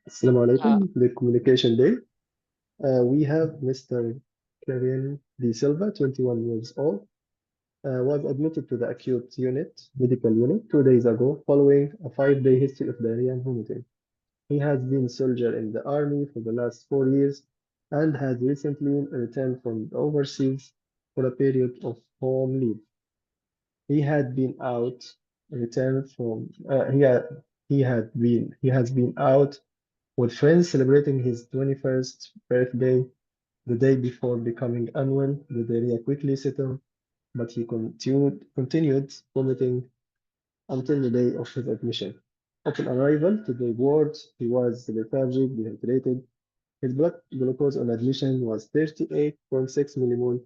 Assalamu Uh, alaikum, the communication day. We have Mr. Karen De Silva, 21 years old, was admitted to the acute medical unit 2 days ago following a 5-day history of diarrhea and vomiting. He has been soldier in the army for the last 4 years and has recently returned from overseas for a period of home leave. He had been out, returned from, he has been out with friends celebrating his 21st birthday. The day before becoming unwell, the diarrhea quickly settled, but he continued vomiting until the day of his admission. Upon arrival to the ward, he was lethargic, dehydrated. His blood glucose on admission was 38.6 millimole.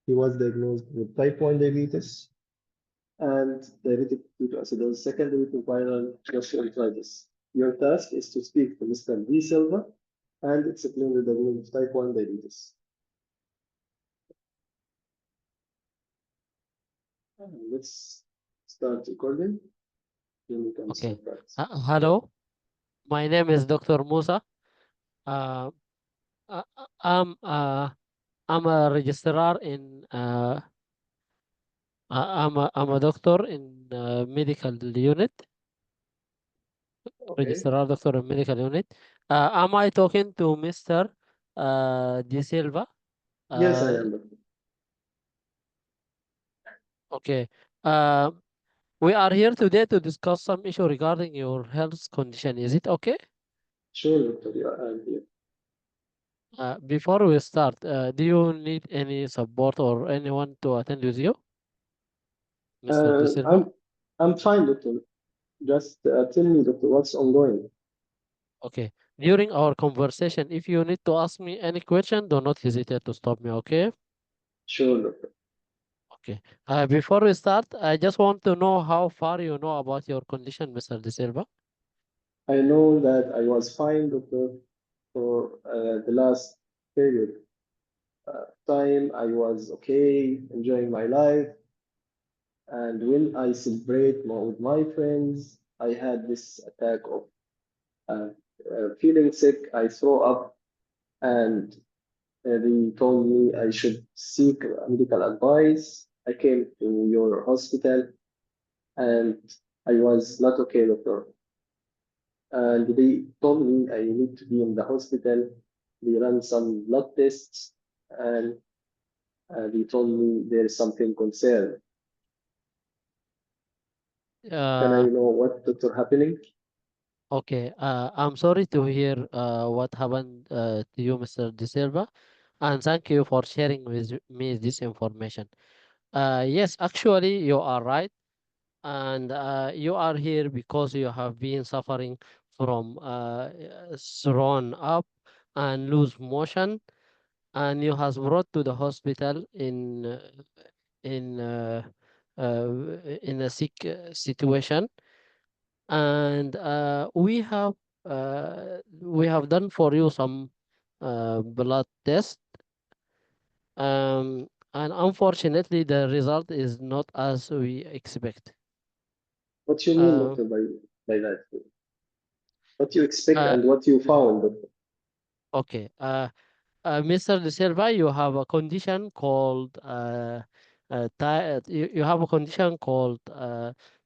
He was diagnosed with type 1 diabetes and diabetic ketoacidosis secondary to viral gastroenteritis. Your task is to speak to Mr. V. Silva and explain the diagnosis of type 1 diabetes. Let's start recording. Then we can okay. start that. Hello, my name is Dr. Musa. Uh, uh, uh, I'm uh, I'm a registrar in I'm a doctor in medical unit, Okay. registrar doctor in medical unit. Am I talking to Mr. De Silva? Yes, I Uh, am. Doctor. okay. Uh, we are here today to discuss some issue regarding your health condition. Is it okay? Sure, Doctor. Yeah, I'm here. Before we start, do you need any support or anyone to attend with you, Mr. De Uh, Silva? I'm I'm fine, Doctor. Just tell me, Doctor, what's ongoing? Okay. During our conversation, if you need to ask me any question, do not hesitate to stop me, okay? Sure, Doctor. Okay. Before we start, I just want to know how far you know about your condition, Mr. De Silva. I know that I was fine, Doctor, for the last period time. I was okay, enjoying my life. And when I celebrate with my friends, I had this attack of uh, feeling sick. I throw up, and they told me I should seek medical advice. I came to your hospital, and I was not okay, doctor. And they told me I need to be in the hospital. They ran some blood tests, and they told me there is something concerned. Can I Uh, know what doctor happening? okay. I'm sorry to hear what happened to you, Mr. De Silva, and thank you for sharing with me this information. Yes, actually, you are right. And you are here because you have been suffering from thrown up and lose motion, and you has brought to the hospital in uh, in a sick situation, and we have done for you some blood test, and unfortunately the result is not as we expect. What you mean, uh, doctor, by that? What you expect uh, and what you found, doctor? okay. Mr. De Silva, you have a condition called you have a condition called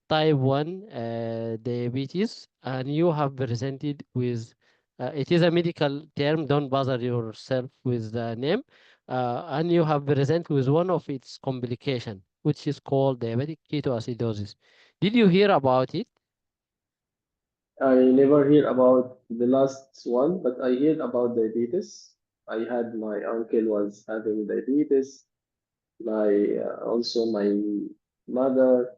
type 1 diabetes, and you have presented with it is a medical term, don't bother yourself with the name, and you have presented with one of its complication, which is called diabetic ketoacidosis. Did you hear about it? I never hear about the last one, but I heard about diabetes. I had my uncle was having diabetes. My also my mother.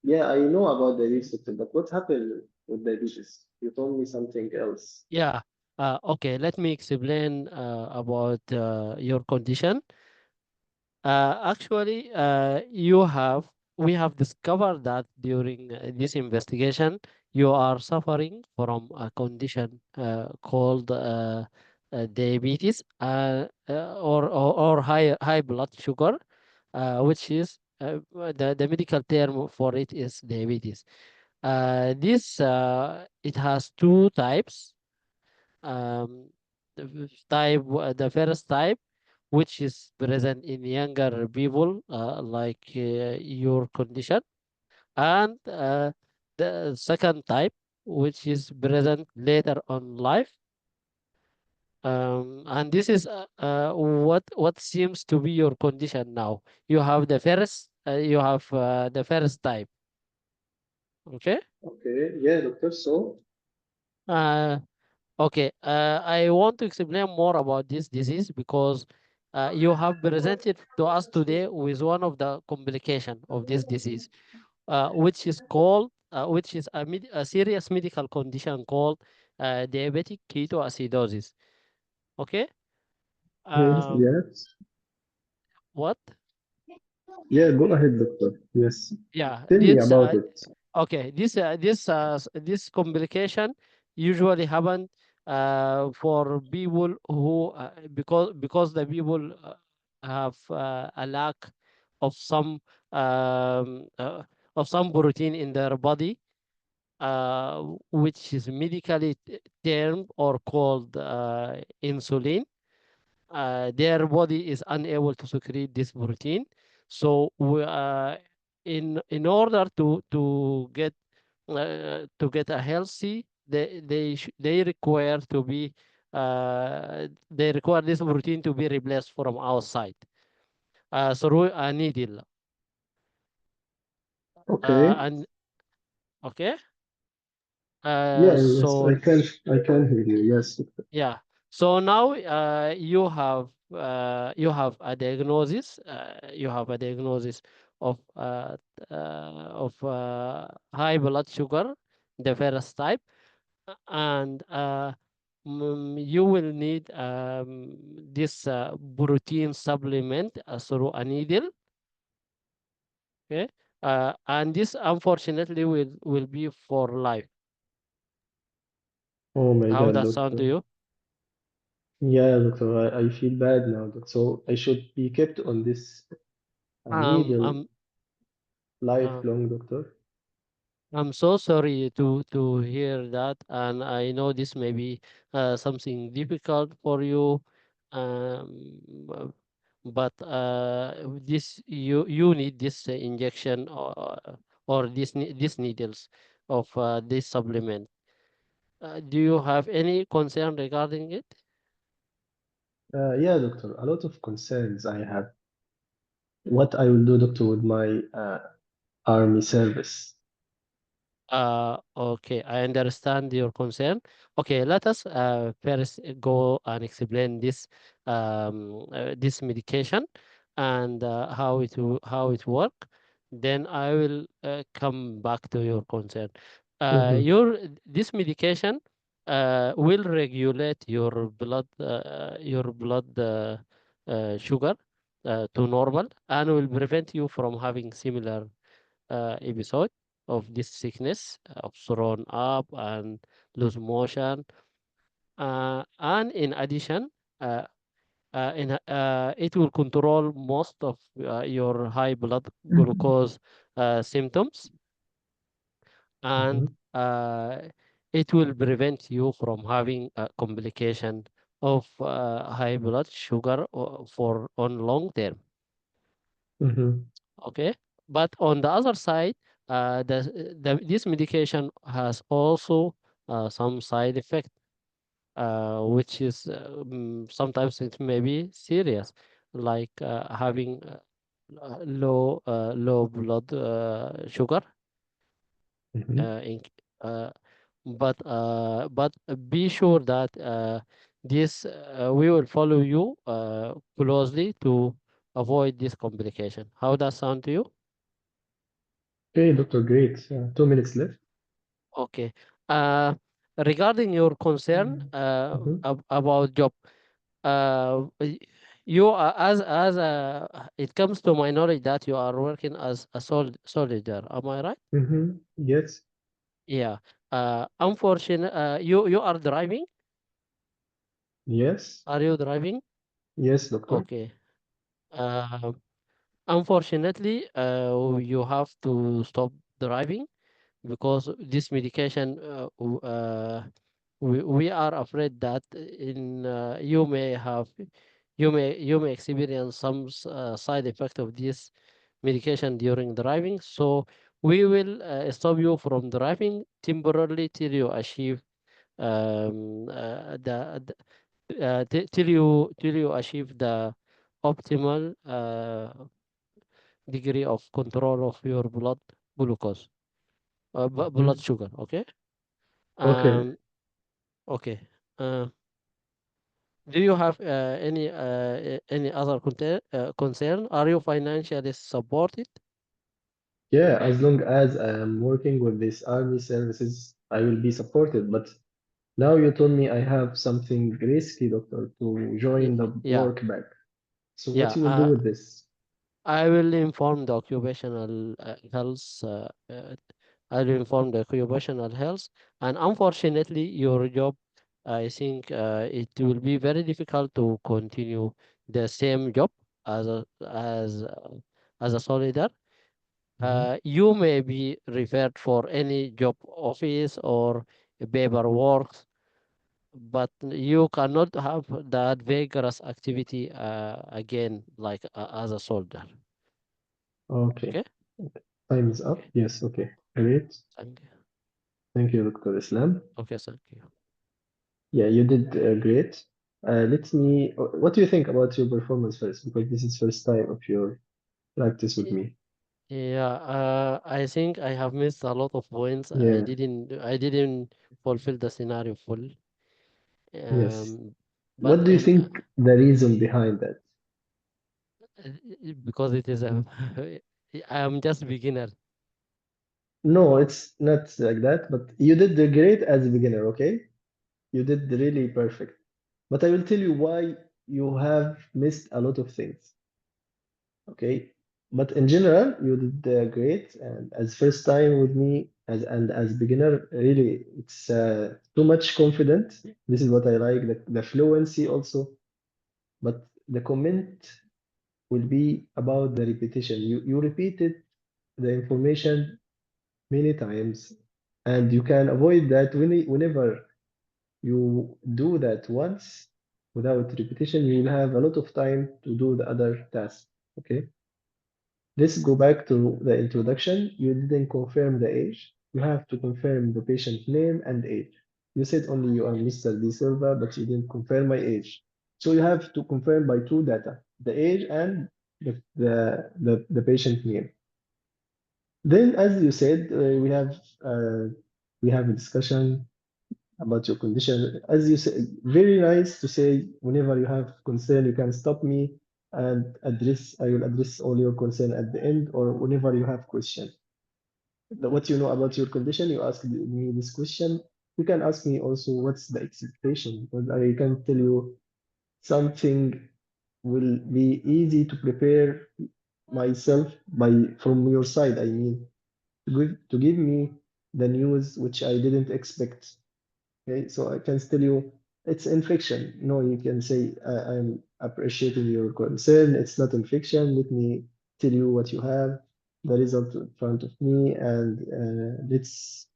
Yeah, I know about diabetes, doctor, but what happened with diabetes? You told me something else. Yeah. Okay, let me explain about your condition. Actually, we have discovered that during this investigation, you are suffering from a condition called diabetes, or high blood sugar, which is the medical term for it is diabetes. This it has two types. The first type, which is present in younger people, like your condition, and the second type, which is present later on life. And this is what seems to be your condition now. You have the first type. Okay. Okay. Yeah, doctor. So, Uh, okay. I want to explain more about this disease because you have presented to us today with one of the complication of this disease, which is a serious medical condition called diabetic ketoacidosis. Okay. yes, Um, yes. what? Yeah, go ahead, doctor. Yes. Yeah. Tell me about it. Okay. This complication usually happen for people who because the people have a lack of some um, uh, of some protein in their body, which is medically termed or called insulin. Their body is unable to secrete this protein. So in order to get a healthy, they require to be they require this protein to be replaced from outside through a needle. Okay. And okay, Yeah, yes, so I can hear you. Yes, doctor. yeah. So now you have a diagnosis. You have a diagnosis of high blood sugar, the first type, and you will need this protein supplement through a needle. Okay, and this unfortunately will be for life. Oh my How God, that sound to doctor. you? Yeah, doctor, I feel bad now. So I should be kept on this Um, needle um, uh, lifelong, doctor. I'm so sorry to hear that, and I know this may be something difficult for you, um, but this you need this injection or these needles of this supplement. Do you have any concern regarding it? Yeah, doctor, a lot of concerns I have. What I will do, doctor, with my army service. Okay, I understand your concern. Okay, let us first go and explain this medication and how it work. Then I will come back to your concern. Mm-hmm. Your This medication will regulate your blood sugar to normal and will prevent you from having similar episode of this sickness of thrown up and lose motion. And in addition, uh, it will control most of your high blood glucose symptoms, and Mm-hmm. it will prevent you from having a complication of high blood sugar for on long term. Mm-hmm. Okay, but on the other side, this medication has also some side effect, which is sometimes it may be serious, like having low blood sugar. Mm-hmm. In, but be sure that this we will follow you closely to avoid this complication. How does sound to you? Okay, doctor, great. 2 minutes left. Okay. Uh, Regarding your concern Mm-hmm. about job, y- you are it comes to my knowledge that you are working as a soldier. Am I right? Mm-hmm. Yes. Yeah. Unfortunately, you are driving. Yes. Are you driving? Yes, doctor. Okay. Uh, Unfortunately, you have to stop driving because this medication, we are afraid that you may experience some side effect of this medication during driving. So we will stop you from driving temporarily till you achieve till you achieve the optimal degree of control of your blood glucose, blood Mhm. sugar. Okay. Okay. Um. Okay. Uh, do you have any other concern? Are you financially supported? Yeah, as long as I am working with this army services, I will be supported. But now you told me I have something risky, doctor, to join the Yeah. work back. So what Yeah. you will do with this? I will inform the occupational health. I will inform the occupational health, and unfortunately, your job, I think, it will be very difficult to continue the same job as a soldier. Mhm. You may be referred for any job office or paperwork, but you cannot have that vigorous activity again like as a soldier. Okay. Okay. Time is up. Okay. Yes, okay. Great. Thank you. Thank you, Dr. Islam. Okay. Thank you. Yeah, you did great. Let me, what do you think about your performance first? Because this is first time of your practice with Y- me. Yeah. I think I have missed a lot of points. Yeah, I didn't fulfill the scenario full. yes. But What do you think the reason behind that? because it is a, I am just beginner. No, it's not like that, but you did the great as a beginner, okay? You did really perfect. But I will tell you why you have missed a lot of things, okay? But in general, you did great, and as first time with me, as beginner, really, it's too much confident. This is what I like, the fluency also. But the comment will be about the repetition. You repeated the information many times, and you can avoid that whenever you do that once without repetition, you will have a lot of time to do the other tasks. Okay. Let's go back to the introduction. You didn't confirm the age. You have to confirm the patient name and age. You said only you are Mr. D Silva, but you didn't confirm my age. So you have to confirm by two data, the age and the patient name. Then, as you said, we have a discussion about your condition. As you said, very nice to say whenever you have concern, you can stop me and address. I will address all your concern at the end or whenever you have question. What you know about your condition, you ask me this question. You can ask me also what's the expectation. Because I can tell you something will be easy to prepare myself by from your side. I mean, to give me the news which I didn't expect. Okay, so I can tell you it's infection. No, you can say I'm appreciating your concern. It's not infection. Let me tell you what you have, the result in front of me, and it's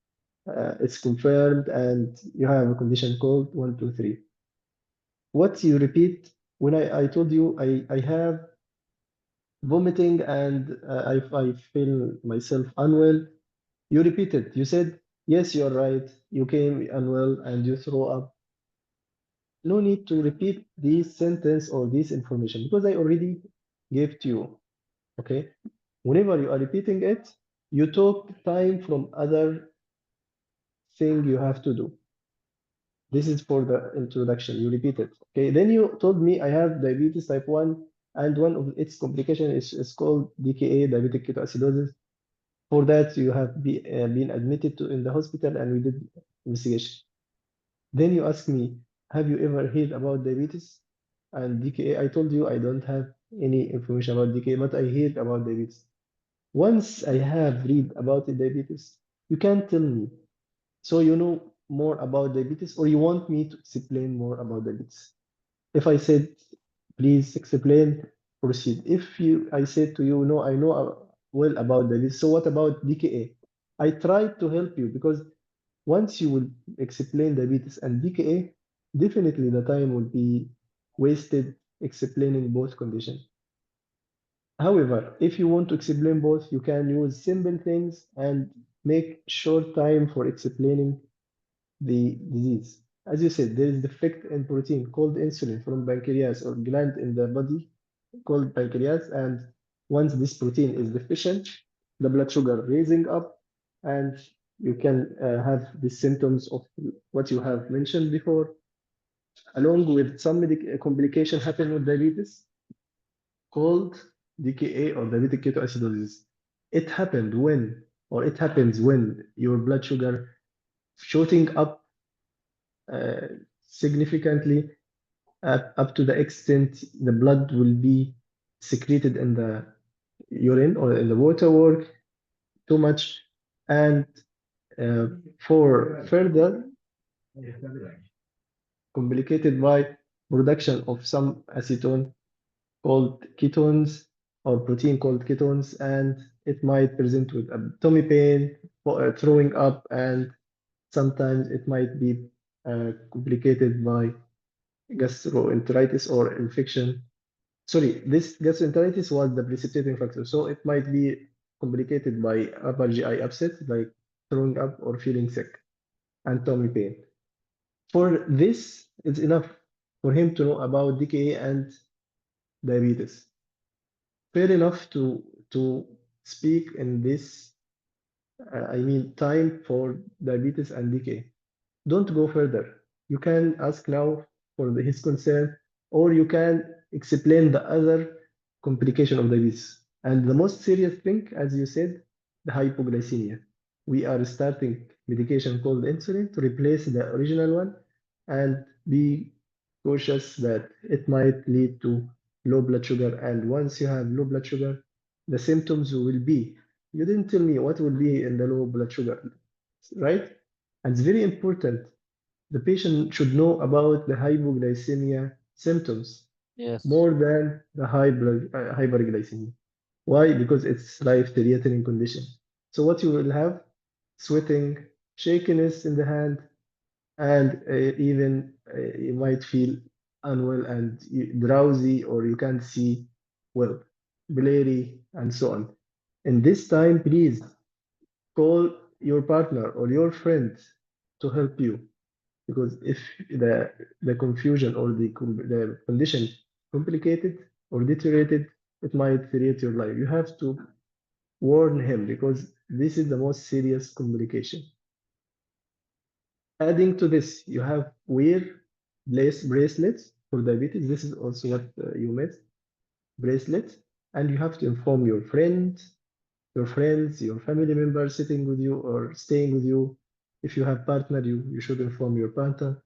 confirmed, and you have a condition called 1, 2, 3. What you repeat when I told you I have vomiting and I feel myself unwell. You repeated. You said yes, you're right. You came unwell and you throw up. No need to repeat this sentence or this information because I already gave to you. Okay. Whenever you are repeating it, you took time from other thing you have to do. This is for the introduction. You repeat it. Okay. Then you told me I have diabetes type 1 and one of its complication is called DKA, diabetic ketoacidosis. For that, you have been admitted to in the hospital and we did investigation. Then you ask me, have you ever heard about diabetes and DKA? I told you I don't have any information about DKA, but I heard about diabetes. Once I have read about the diabetes, you can tell me. So you know more about diabetes, or you want me to explain more about diabetes? If I said, please explain, proceed. If you, I said to you, no, I know well about diabetes. So what about DKA? I tried to help you because once you will explain diabetes and DKA, definitely the time will be wasted explaining both conditions. However, if you want to explain both, you can use simple things and make short time for explaining the disease. As you said, there is defect in protein called insulin from pancreas or gland in the body called pancreas. And once this protein is deficient, the blood sugar raising up, and you can have the symptoms of what you have mentioned before, along with some complication happen with diabetes called DKA or diabetic ketoacidosis. It happened when, or it happens when your blood sugar shooting up uh, significantly up to the extent the blood will be secreted in the urine or in the water work too much. And uh, for further complicated by production of some acetone called ketones or protein called ketones, and it might present with tummy pain, throwing up, and sometimes it might be complicated by gastroenteritis or infection. Sorry, this gastroenteritis was the precipitating factor, so it might be complicated by upper GI upset, like throwing up or feeling sick and tummy pain. For this, it's enough for him to know about DKA and diabetes. Fair enough to speak in this, I mean, time for diabetes and DKA. Don't go further. You can ask now for his concern, or you can explain the other complication of diabetes. And the most serious thing, as you said, the hypoglycemia. We are starting medication called insulin to replace the original one, and be cautious that it might lead to low blood sugar. And once you have low blood sugar, the symptoms will be, you didn't tell me what will be in the low blood sugar, right? And it's very important. The patient should know about the hypoglycemia symptoms Yes. more than the hyperglycemia. Why? Because it's life-threatening condition. So what you will have, sweating, shakiness in the hand, and even you might feel unwell and drowsy, or you can't see well, blurry, and so on. In this time, please call your partner or your friend to help you, because if the confusion or the condition complicated or deteriorated, it might create your life. You have to warn him because this is the most serious complication. Adding to this, you have wear bracelets for diabetes. This is also what you missed, bracelets. And you have to inform your friends, your family members sitting with you or staying with you. If you have partner, you should inform your partner,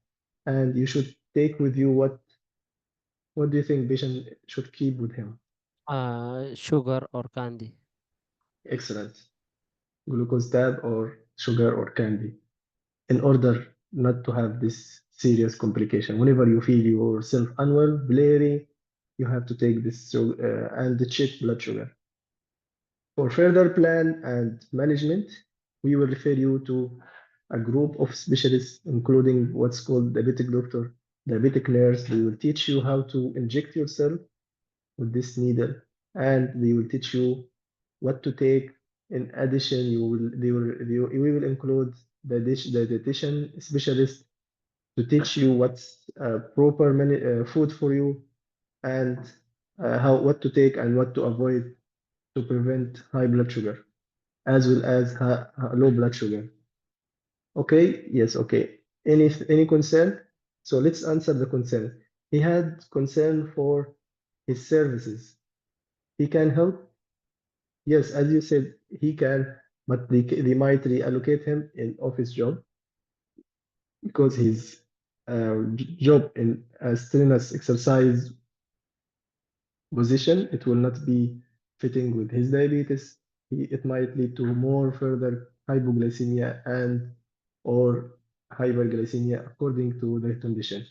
and you should take with you what do you think patient should keep with him? Sugar or candy. Excellent. Glucose tab or sugar or candy in order not to have this serious complication. Whenever you feel yourself unwell, blurry, you have to take this and check blood sugar. For further plan and management, we will refer you to a group of specialists, including what's called diabetic doctor, diabetic nurse. They will teach you how to inject yourself with this needle, and they will teach you what to take. In addition, we will include the dietitian specialist to teach you what's proper food for you, and how what to take and what to avoid to prevent high blood sugar as well as low blood sugar. Okay, yes, okay. Any concern? So let's answer the concern. He had concern for his services. He can help. Yes, as you said, he can, but they might reallocate him in office job because his job in a strenuous exercise position, it will not be fitting with his diabetes. It might lead to more further hypoglycemia and or hyperglycemia according to the condition.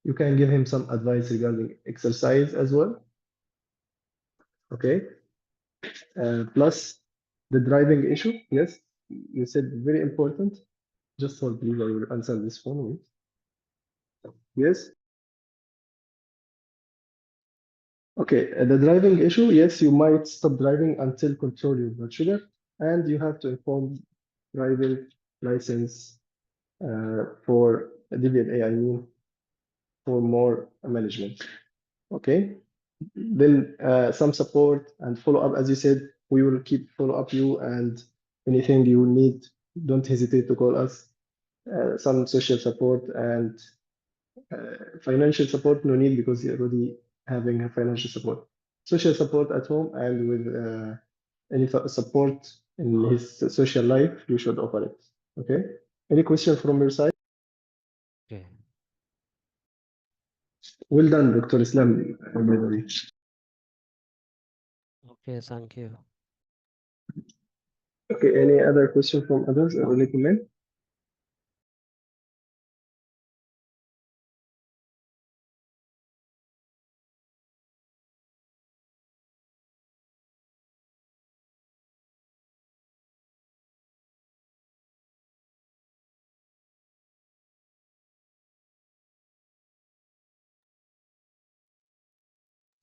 You can give him some advice regarding exercise as well. Okay. Plus the driving issue. Yes. you said very important. Just hold, please. I will answer this phone. Wait. Yes. Okay. The driving issue. Yes, you might stop driving until control your blood sugar, and you have to inform driving license for DVLA. I mean, for more management. Okay. Then some support and follow up. As you said, we will keep follow up you, and anything you need, don't hesitate to call us. Some social support and financial support, no need because you're already having a financial support. Social support at home and with any support in his social life, you should offer it. Okay. Any question from your side? Okay. Well done, Dr. Islam. By the way. Okay, thank you. Okay. Any other question from others or any comment?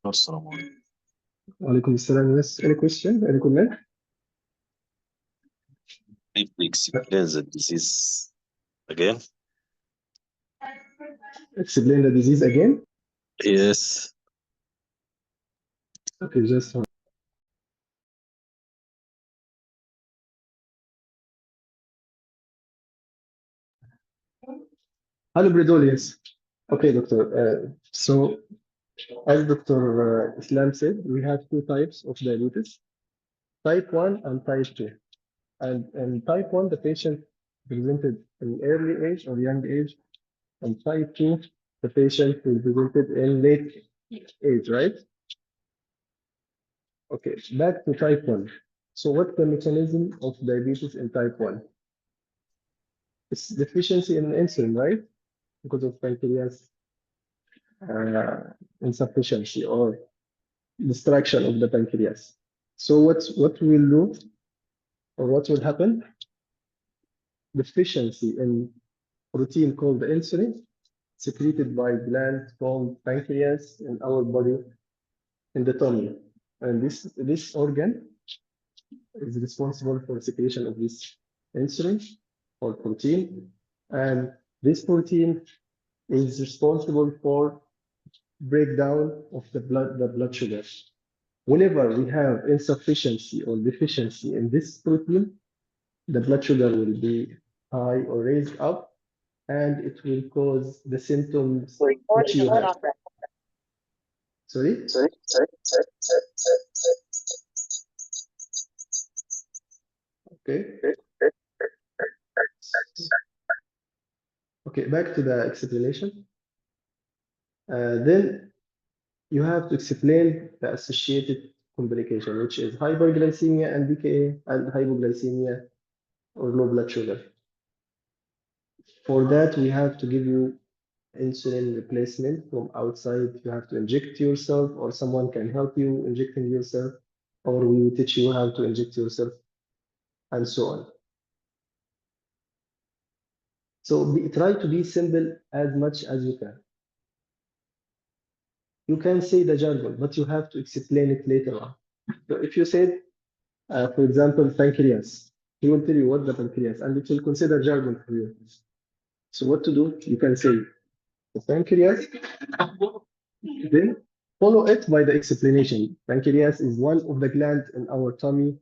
Assalamu alaikum. Alaikum assalam. Yes. Any question? Any comment? Briefly explain the disease again. Explain the disease again. Yes. Okay, just Haloperidol, yes. Okay, doctor. So, as Dr. Islam said, we have two types of diabetes, type 1 and type 2. And in type 1, the patient presented in early age or young age, and type 2, the patient will presented in late age, right? Okay, back to type 1. So, what's the mechanism of diabetes in type 1? It's deficiency in insulin, right? Because of pancreas insufficiency or destruction of the pancreas. So what we'll do or what will happen? Deficiency in protein called insulin secreted by gland called pancreas in our body in the tummy. And this organ is responsible for secretion of this insulin or protein. And this protein is responsible for breakdown of the blood sugar. Whenever we have insufficiency or deficiency in this protein, the blood sugar will be high or raised up, and it will cause the symptoms which you have. Sorry? Okay. Okay, back to the explanation. Then you have to explain the associated complication, which is hyperglycemia and DKA and hypoglycemia or low blood sugar. For that, we have to give you insulin replacement from outside. You have to inject yourself, or someone can help you injecting yourself, or we will teach you how to inject yourself, and so on. So try to be simple as much as you can. You can say the jargon, but you have to explain it later on. So if you said, for example, pancreas, he will tell you what the pancreas, and it will consider jargon for you. So what to do? You can say the pancreas, then follow it by the explanation. Pancreas is one of the glands in our tummy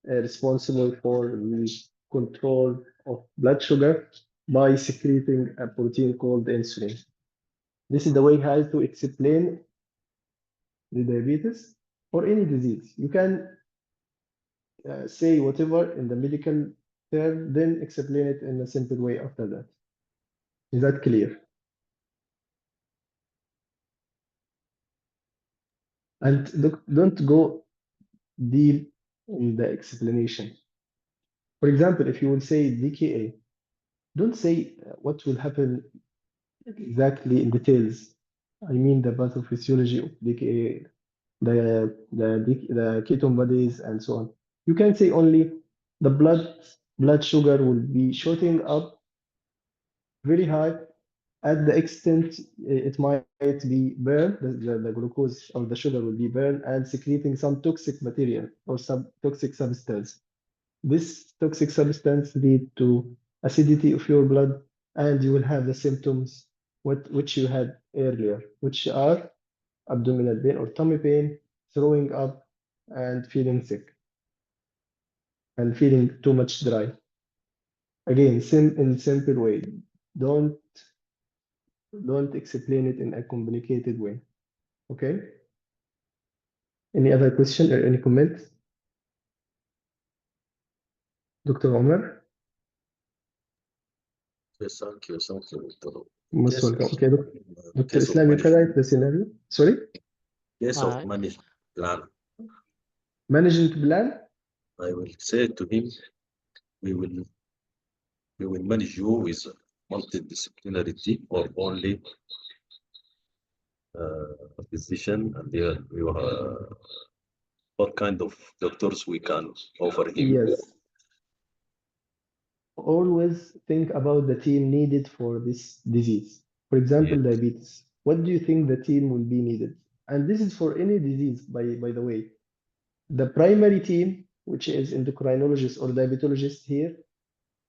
responsible for the control of blood sugar by secreting a protein called insulin. This is the way how to explain the diabetes or any disease. You can say whatever in the medical term, then explain it in a simple way after that. Is that clear? And don't go deep in the explanation. For example, if you will say DKA, don't say what will happen exactly in details. I mean the pathophysiology of DKA, the ketone bodies, and so on. You can say only the blood blood sugar will be shooting up very high at the extent it might be burned, the glucose or the sugar will be burned and secreting some toxic material or some toxic substance. This toxic substance lead to acidity of your blood, and you will have the symptoms which you had earlier, which are abdominal pain or tummy pain, throwing up, and feeling sick and feeling too much dry. Again, in simple way. Don't don't explain it in a complicated way. Okay? Any other question or any comment? Dr. Omar? Yes, thank you, Doctor. Most Case of welcome. Okay, Dr. case of Islam, you can write management, the scenario. Sorry? case of Uh, management plan. Management plan? I will say to him, we will we will manage you with multidisciplinary team or only a physician, and then we will, what kind of doctors we can offer him. Yes. Always think about the team needed for this disease. For Yeah, example, diabetes. What do you think the team will be needed? And this is for any disease, by the way. The primary team, which is endocrinologist or diabetologist here,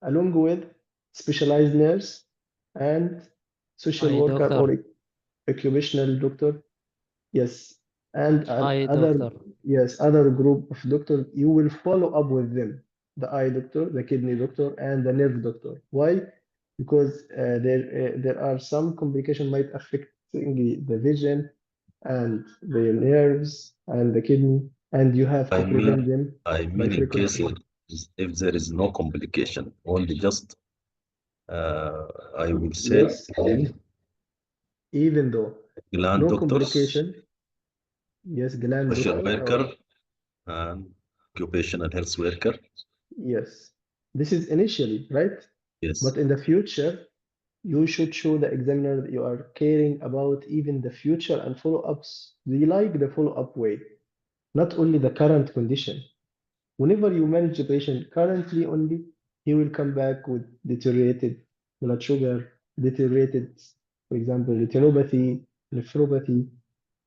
along with specialized nurse and social I worker or doctor, occupational doctor. Yes, and I other, doctor. yes, other group of doctors, you will follow up with them, the eye doctor, the kidney doctor, and the nerve doctor. Why? Because there are some complication might affect the vision and the nerves and the kidney, and you have I to prevent mean, them I by mean in frequent. case if there is no complication, only just uh, I will say Yes, even though gland no doctors, complication, yes, gland social doctor, worker, and occupational health worker. yes, this is initially, right? Yes, But in the future, you should show the examiner that you are caring about even the future and follow-ups. Do you like the follow-up way? Not only the current condition. Whenever you manage the patient currently only, he will come back with deteriorated blood sugar, deteriorated, for example, retinopathy, nephropathy.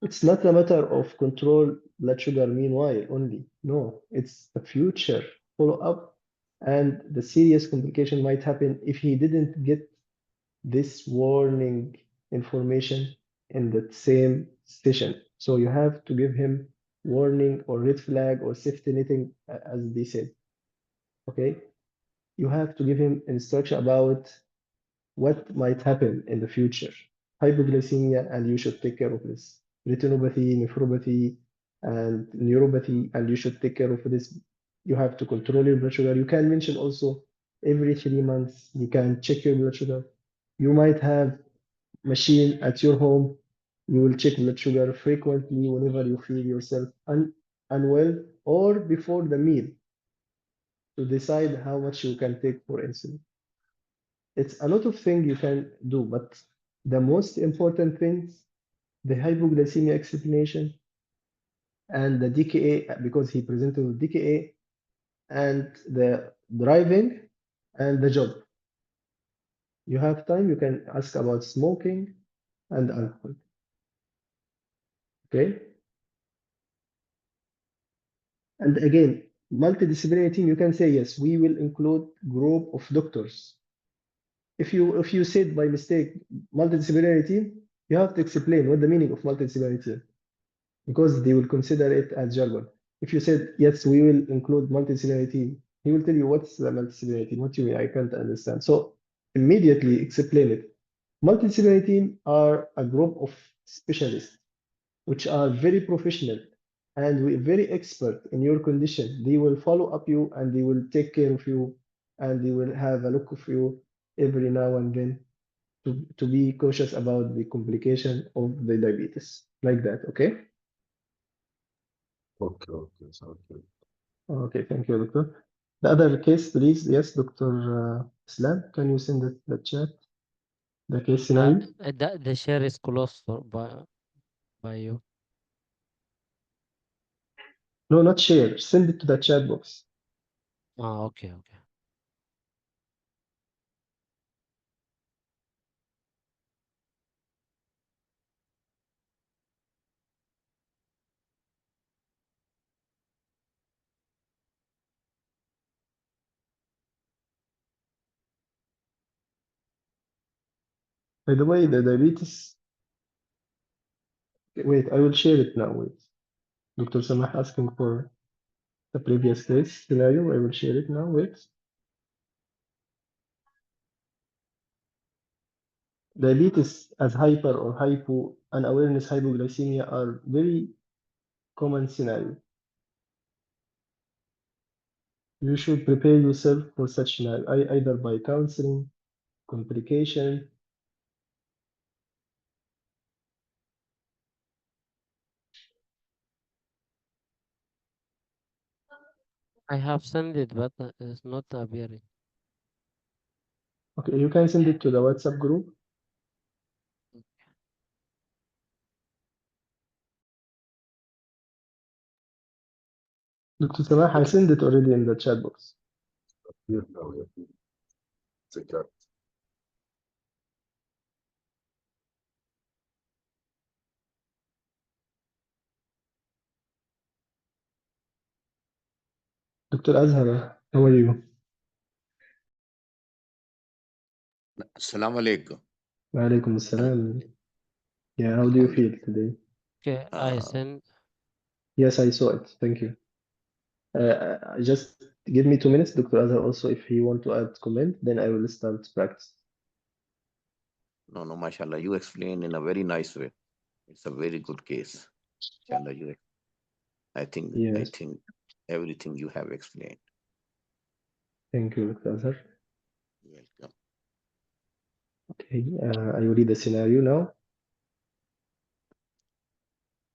It's not a matter of control blood sugar meanwhile only. No, it's the future follow-up, and the serious complication might happen if he didn't get this warning information in the same session. So you have to give him warning or red flag or safety netting, as they said. Okay, you have to give him instruction about what might happen in the future. Hypoglycemia, and you should take care of this. Retinopathy, nephropathy, and neuropathy, and you should take care of this. You have to control your blood sugar. You can mention also every 3 months you can check your blood sugar. You might have machine at your home. You will check blood sugar frequently whenever you feel yourself unwell or before the meal to decide how much you can take for insulin. It's a lot of things you can do, but the most important things, the hypoglycemia explanation and the DKA, because he presented with DKA, and the driving and the job. You have time, you can ask about smoking and alcohol. Okay. And again, multidisciplinary team, you can say, yes, we will include group of doctors. If you said by mistake multidisciplinary team, you have to explain what the meaning of multidisciplinary team, because they will consider it as jargon. If you said, yes, we will include multidisciplinary team, he will tell you what's the multidisciplinary team, what do you mean, I can't understand. So immediately explain it. Multidisciplinary team are a group of specialists which are very professional and very expert in your condition. They will follow up you and they will take care of you and they will have a look of you every now and then to be cautious about the complication of the diabetes. Like that, okay? okay, okay, thank you. Okay, thank you, doctor. The other case, please. Yes, Dr. Islam, can you send the chat, the case scenario? The share is closed by you. No, not share. Send it to the chat box. Ah, okay, okay. By the way, the diabetes, wait, I will share it now. Wait. Dr. Samah asking for the previous case scenario. I will share it now. Wait. Diabetes as hyper or hypo and awareness hypoglycemia are very common scenario. You should prepare yourself for such scenario, either by counseling, complication. I have sent it, but it's not appearing. Okay, you can send it to the WhatsApp group. Dr. Samah, I sent it already in the chat box. Here now, it's a cat. Dr. Azhar, how are you? Assalamu alaikum. Wa alaikum assalam. Yeah, how do you feel today? Okay, I Uh, send. Yes, I saw it. Thank you. Just give me 2 minutes, Dr. Azhar. Also, if he want to add comment, then I will start practice. no, mashallah, you explain in a very nice way. It's a very good case. Inshallah, I Yes, think everything you have explained. thank you, Dr. Azhar. Welcome. Okay, I will read the scenario now.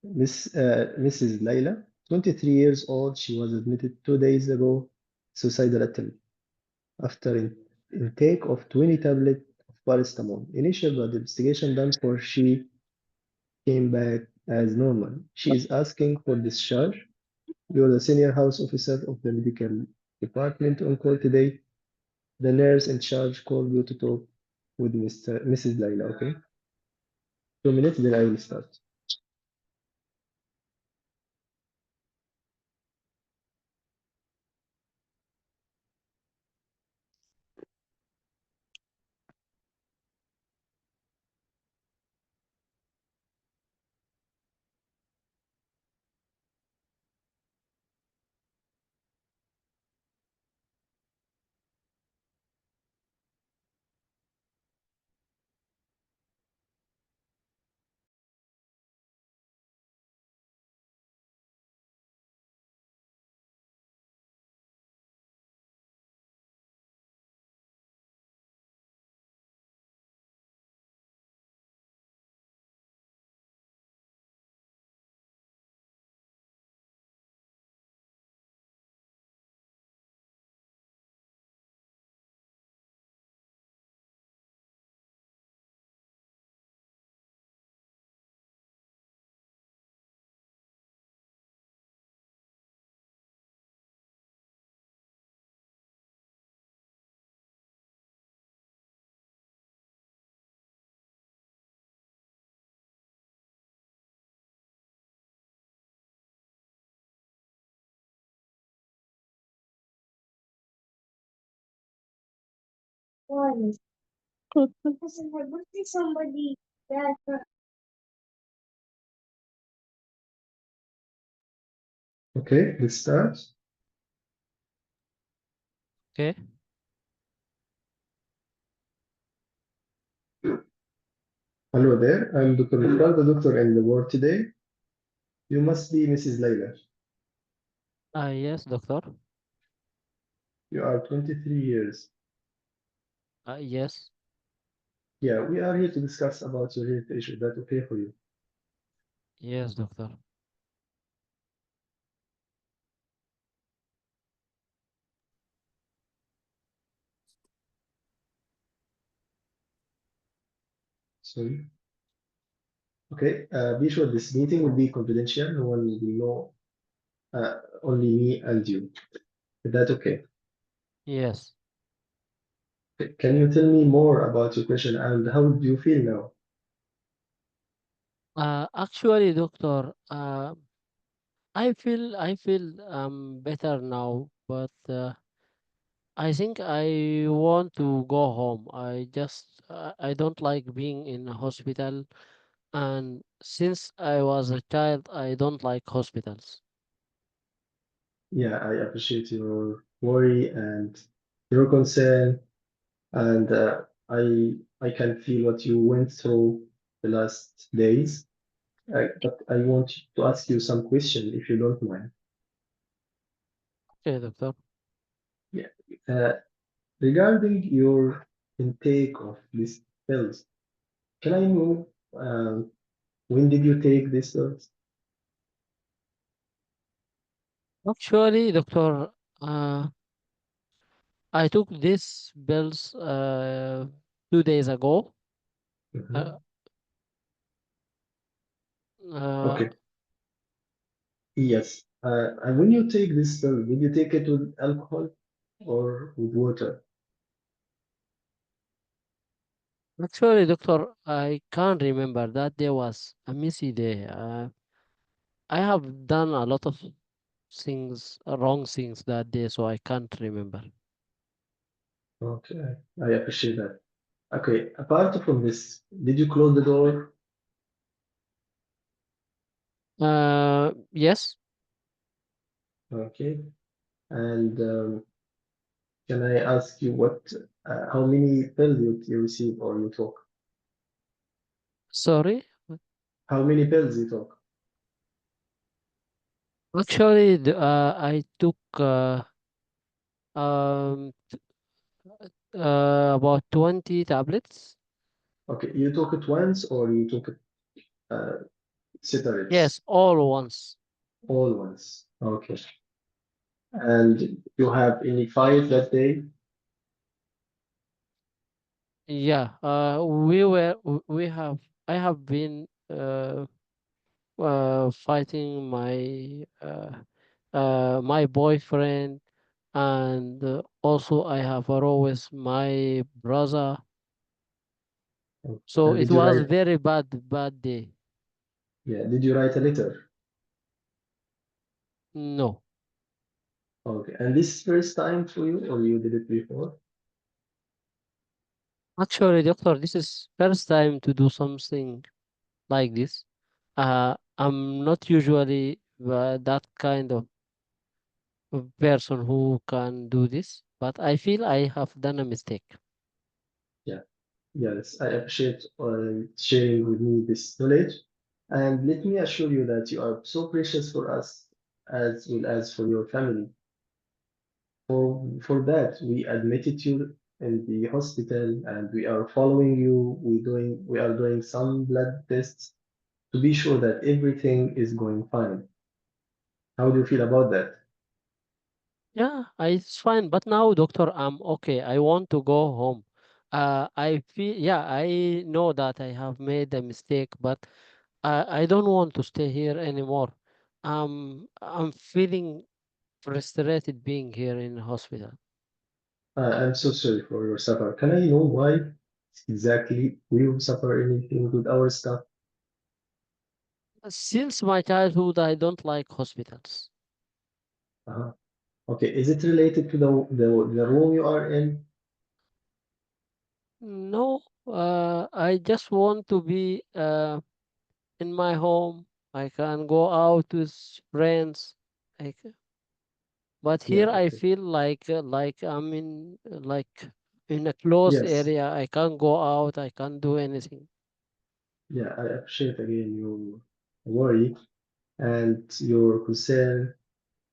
Mrs. Layla, 23 years old, she was admitted 2 days ago, suicidal attempt, after intake of 20 tablets of paracetamol. Initial blood investigation done for she came back as normal. She is asking for discharge. You're the senior house officer of the medical department on call today. The nurse in charge called you to talk with Mrs. Layla, okay? 2 minutes, then I will start. Okay, let's start. Okay. Hello there, I'm Dr. Mukhtar, the doctor in the ward today. You must be Mrs. Layla. Yes, doctor. You are 23 years. Yes. Yeah, we are here to discuss about your health issue. Is that okay for you? Yes, doctor. Sorry. Okay, be sure this meeting will be confidential. No one will know, only me and you. Is that okay? Yes. Okay, can you tell me more about your question and how do you feel now? Actually, doctor, I feel better now, but I think I want to go home. I don't like being in a hospital, and since I was a child, I don't like hospitals. Yeah, I appreciate your worry and your concern, and I can feel what you went through the last days. But I want to ask you some question, if you don't mind. Okay, doctor. Yeah. Uh, Regarding your intake of these pills, can I know when did you take these pills? Actually, doctor, I took this pills 2 days ago. Uh, Mhm. uh, Okay. Yes. And when you take this pill, did you take it with alcohol or with water? Actually, doctor, I can't remember. That day was a messy day. I have done a lot of things, wrong things that day, so I can't remember. Okay, I appreciate that. Okay, apart from this, did you close the door? Yes. Okay, and can I ask you how many pills you receive or you took? Sorry. How many pills you took? Actually, I took um about 20 tablets. Okay, you took it once or you took it separate, Yes, all once. all once. Okay, and you have any fight that day? Yeah. We have. I have been fighting my boyfriend, and also I have a row with my brother. So And it did you was write? very bad day. Yeah, did you write a letter? No. Okay, and this first time for you or you did it before? Actually, doctor, this is first time to do something like this. I'm not usually that kind of person who can do this, but I feel I have done a mistake. Yeah. Yes, I appreciate sharing with me this knowledge. And let me assure you that you are so precious for us as well as for your family. For that, we admitted you in the hospital and we are following you. We are doing some blood tests to be sure that everything is going fine. How do you feel about that? Yeah, it's fine. But now, doctor, I'm okay. I want to go home. I feel, yeah, I know that I have made a mistake, but I don't want to stay here anymore. I'm feeling frustrated being here in the hospital. I'm so sorry for your suffer. Can I know why exactly we suffer anything with our stuff? Since my childhood, I don't like hospitals. Uh-huh. Okay, is it related to the room you are in? No, I just want to be in my home. I can go out with friends. I c But Yeah, here I okay. feel like I'm in in a closed Yes. area. I can't go out. I can't do anything. Yeah, I appreciate again your worry and your concern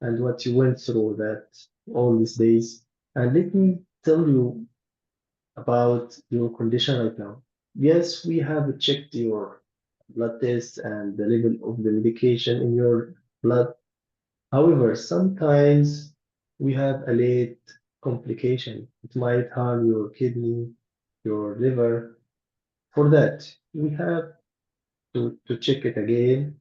and what you went through that all these days. And let me tell you about your condition right now. Yes, we have checked your blood tests and the level of the medication in your blood. However, sometimes we have a late complication. It might harm your kidney, your liver. For that, we have to check it again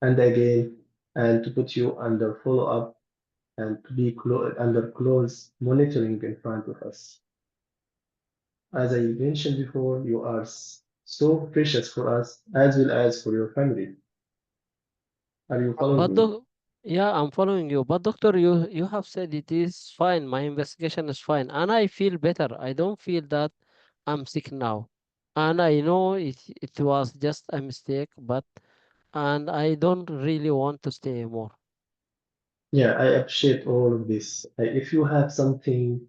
and again and to put you under follow-up and to be under close monitoring in front of us. As I mentioned before, you are so precious for us as well as for your family. Are you following But me? Yeah, I'm following you. But doctor, you have said it is fine. My investigation is fine, and I feel better. I don't feel that I'm sick now, and I know it was just a mistake. But and I don't really want to stay more. Yeah, I appreciate all of this. If you have something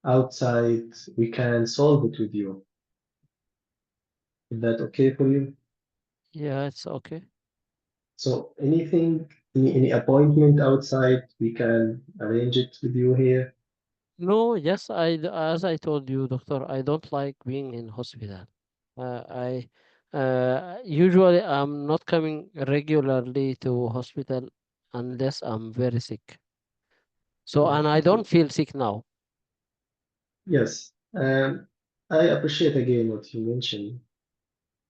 outside, we can solve it with you. Is that okay for you? Yeah, it's okay. So anything, any appointment outside, we can arrange it with you here. No, yes, as I told you, doctor, I don't like being in hospital. I usually I'm not coming regularly to hospital unless I'm very sick. So, Yeah, and I okay. don't feel sick now. Yes. I appreciate again what you mentioned,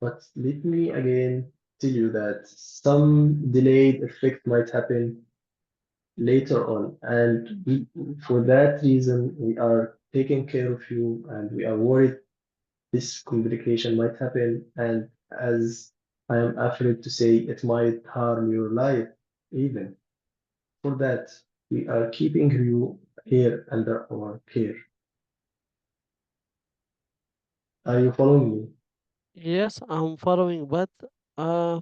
but let me again tell you that some delayed effect might happen later on. And for that reason, we are taking care of you and we are worried this complication might happen. And as I am afraid to say, it might harm your life even. For that, we are keeping you here under our care. Are you following me? Yes, I'm following, but uh,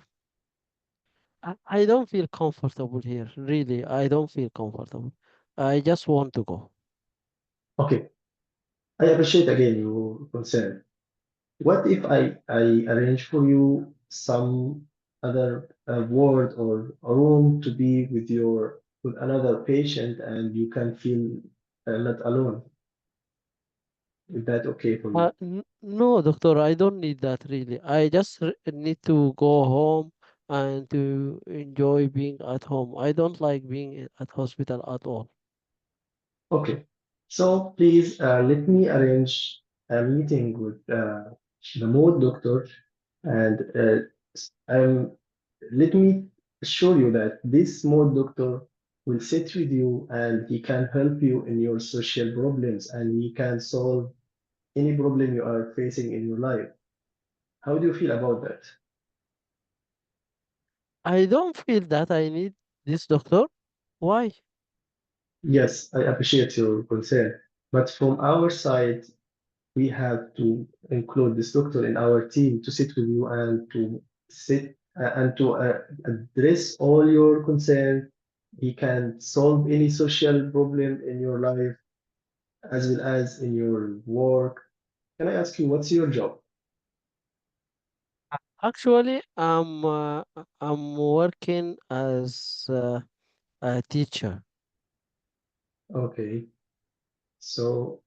I don't feel comfortable here. Really, I don't feel comfortable. I just want to go. Okay, I appreciate again your concern. What if I arrange for you some other ward or a room to be with your with another patient and you can feel not alone? Is that okay for you? No, doctor, I don't need that really. I just need to go home and to enjoy being at home. I don't like being at hospital at all. Okay. So please let me arrange a meeting with the mood doctor and let me assure you that this mood doctor will sit with you and he can help you in your social problems and he can solve any problem you are facing in your life. How do you feel about that? I don't feel that I need this doctor. Why? Yes, I appreciate your concern, but from our side, we have to include this doctor in our team to sit with you and to sit and to address all your concerns. He can solve any social problem in your life as well as in your work. Can I ask you, what's your job? Actually, I'm working as a teacher. Okay, so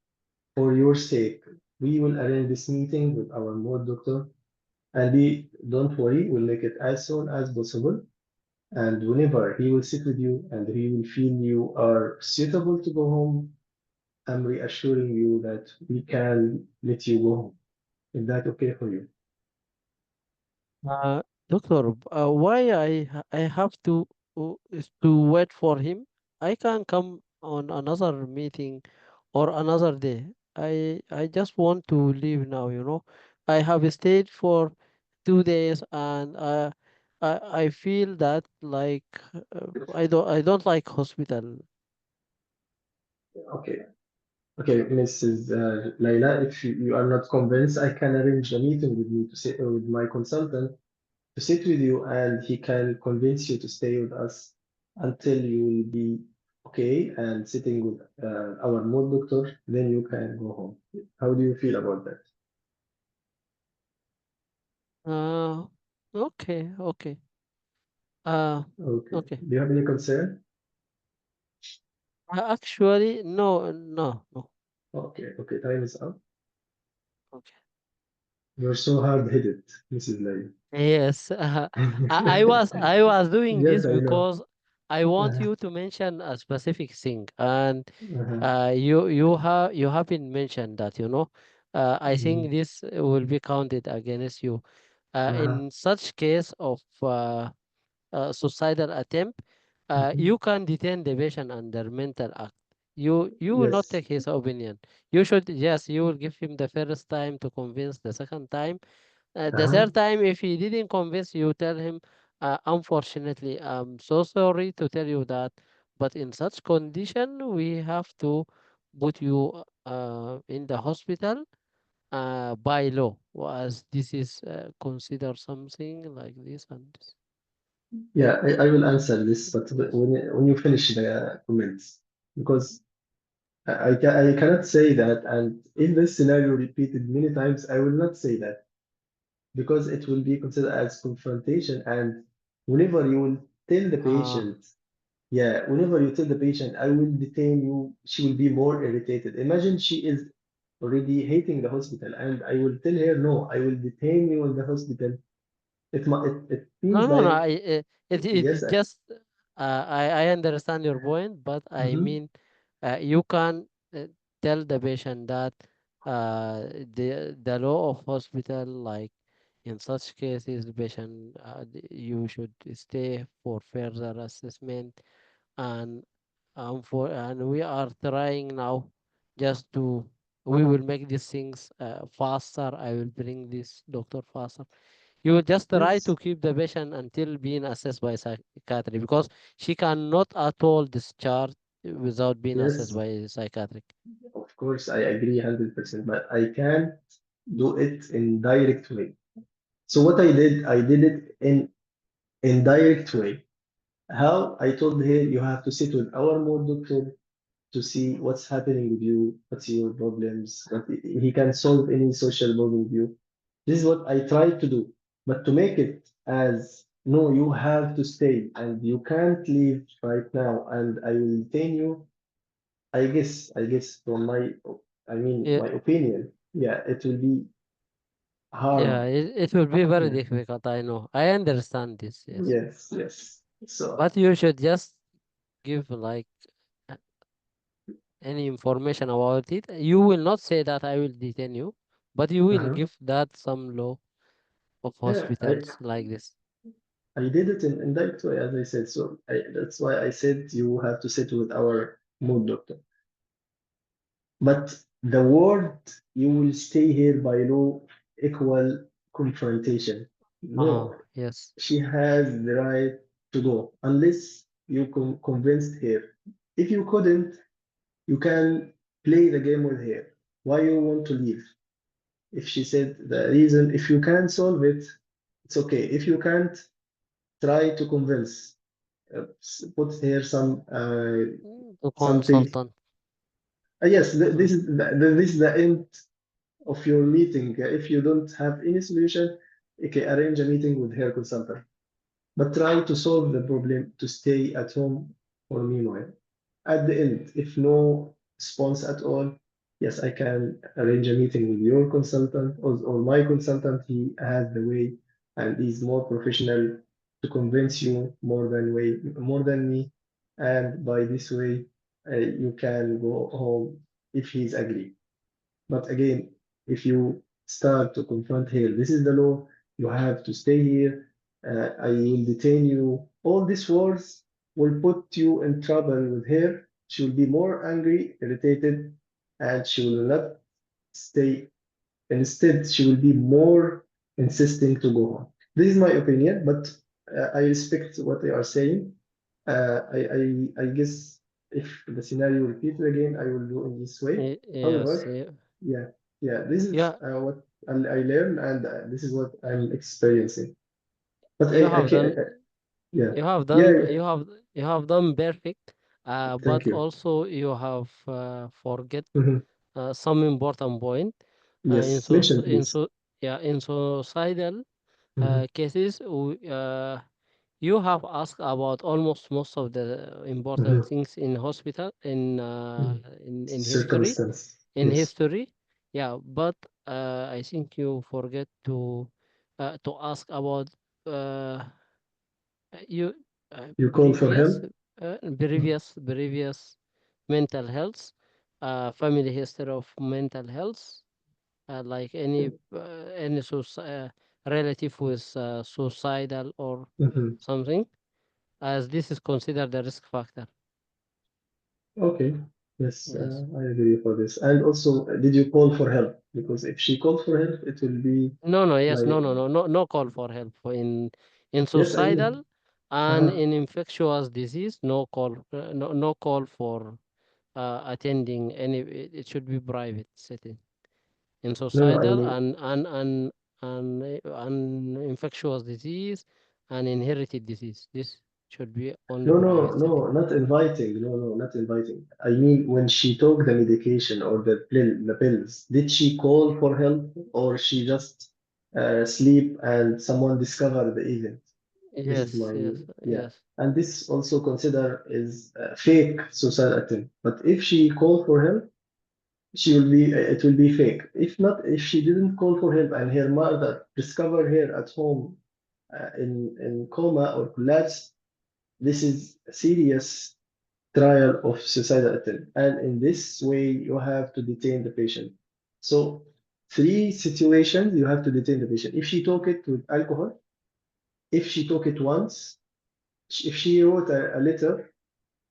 for your sake, we will arrange this meeting with our mood doctor, and we don't worry, we'll make it as soon as possible. And whenever he will sit with you and he will feel you are suitable to go home, I'm reassuring you that we can let you go home. Is that okay for you? Uh, Doctor, why I have to wait for him? I can come on another meeting or another day. I just want to leave now, you know. I have stayed for 2 days and I feel that like I don't like hospital. Okay. Okay, Mrs. Laila, if you are not convinced, I can arrange a meeting with you to sit with my consultant to sit with you and he can convince you to stay with us until you will be okay and sitting with our mood doctor, then you can go home. How do you feel about that? Uh, okay, okay. Uh, Okay. okay. Do you have any concern? Actually, no, no, no. Okay, okay, time is up. Okay. You're so hard-headed, Mrs. Laila. Yes, I was doing Yes, this I know. because I want Uh-huh, you to mention a specific thing, and uh-huh, you haven't mentioned that, you know. I mhm, think this will be counted against you. uh-huh, In such case of suicidal attempt, mhm. you can detain the patient under mental act. You will not Yes. take his opinion. You should, yes, you will give him the first time to convince the second time, the Uh-huh, third time, if he didn't convince you, tell him, Unfortunately, I'm so sorry to tell you that, but in such condition, we have to put you in the hospital by law, as this is considered something like this and this. Yeah, I will answer this, but when you finish the comments, because I cannot say that, and if this scenario repeated many times, I will not say that because it will be considered as confrontation. And whenever you will tell the Ah, patient, yeah, whenever you tell the patient, I will detain you, she will be more irritated. Imagine she is already hating the hospital, and I will tell her, no, I will detain you in the hospital. It no, feels no, no. like, It yes, is just I understand your point, but I mhm, mean, you can tell the patient that the law of hospital, like in such cases, the patient you should stay for further assessment, and and we are trying now just to we will make these things faster. I will bring this doctor faster. You will just try to yes, keep the patient until being assessed by psychiatry, because she cannot at all discharge without being assessed yes, by psychiatric. of course, I agree 100%, but I can't do it in direct way. So what I did it in indirect way. How I told her you have to sit with our mood doctor to see what's happening with you, what's your problems, what he can solve any social problem with you. This is what I tried to do. But to make it as no, you have to stay and you can't leave right now, and I will detain you. I guess from Yeah, my opinion, yeah, it will be yeah, hard. it will be very Yeah. difficult. I know. I understand this. Yes, Yes, yes. So but you should just give like uh, any information about it. You will not say that I will detain you, but you will uh-huh. give that some law of Yeah, hospitals like this. I did it in that way, as I said. So that's why I said you have to sit with our mood doctor. But the word you will stay here by law equal confrontation. No, Yes. she has the right to go unless you convinced her. If you couldn't, you can play the game with her. Why you want to leave? If she said the reason, if you can solve it, it's okay. If you can't, try to convince. Put here The something. consultant. Yes, Mm. this is the end of your meeting. If you don't have any solution, okay, arrange a meeting with her consultant. But try to solve the problem to stay at home for meanwhile. At the end, if no response at all, yes, I can arrange a meeting with your consultant or my consultant. He has the way and is more professional to convince you more than me. And by this way, you can go home if he's agree. But again, if you start to confront her, this is the law, you have to stay here, I will detain you. All these words will put you in trouble with her. She will be more angry, irritated, and she will not stay. Instead, she will be more insisting to go home. This is my opinion, but I respect what they are saying. I guess if the scenario repeats again, I will do in this way. Yes. However, yeah, yeah, this is Yeah. what I learned, and this is what I'm experiencing. But You I have can, done. yeah, You have yeah, done. yeah. You have done perfect. Thank But you. also you have forget Mhm. some important point. Yes, mention please. In suicidal Mhm. cases, you have asked about almost most of the important Mhm. things in hospital Mhm. in history. Circumstance. In Yes. history, yeah, but I think you forget to ask about uh, you You call for help? Mhm. previous mental health, family history of mental health, like any relative with suicidal or Mhm. something, as this is considered a risk factor. Okay. Yes, Yes. I agree for this. And also, did you call for help? Because if she called for help, it will be No, no, yes, no, like, no, no, no, no call for help In Yes, I mean, suicidal and uh-huh. in infectious disease, no call for attending any. It should be private setting. In No, no, I suicidal mean, and infectious disease and inherited disease, this should be only no, no, private setting. no, not inviting. No, no, not inviting. I mean, when she took the medication or the pills, did she call for help or she just sleep and someone discovered the event? This is Yes, my, yes, yeah. yes, And this also consider is fake suicide attempt. But if she called for help, she will be, it will be fake. If not, if she didn't call for help and her mother discovered her at home in coma or collapse, this is a serious trial of suicidal attempt. And in this way, you have to detain the patient. So three situations you have to detain the patient. If she took it with alcohol, if she took it once, if she wrote a letter,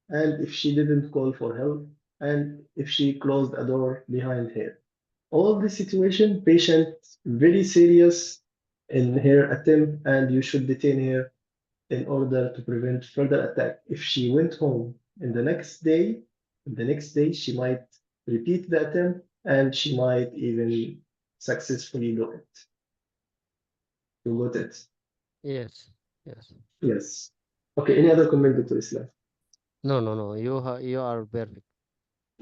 and if she didn't call for help, and if she closed a door behind her. All the situation, patient very serious in her attempt, and you should detain her in order to prevent further attack. If she went home in the next day she might repeat the attempt and she might even successfully do it. You got it? yes, yes. Yes. Okay, any other comment, Dr. Islam? No, no, no. You are perfect.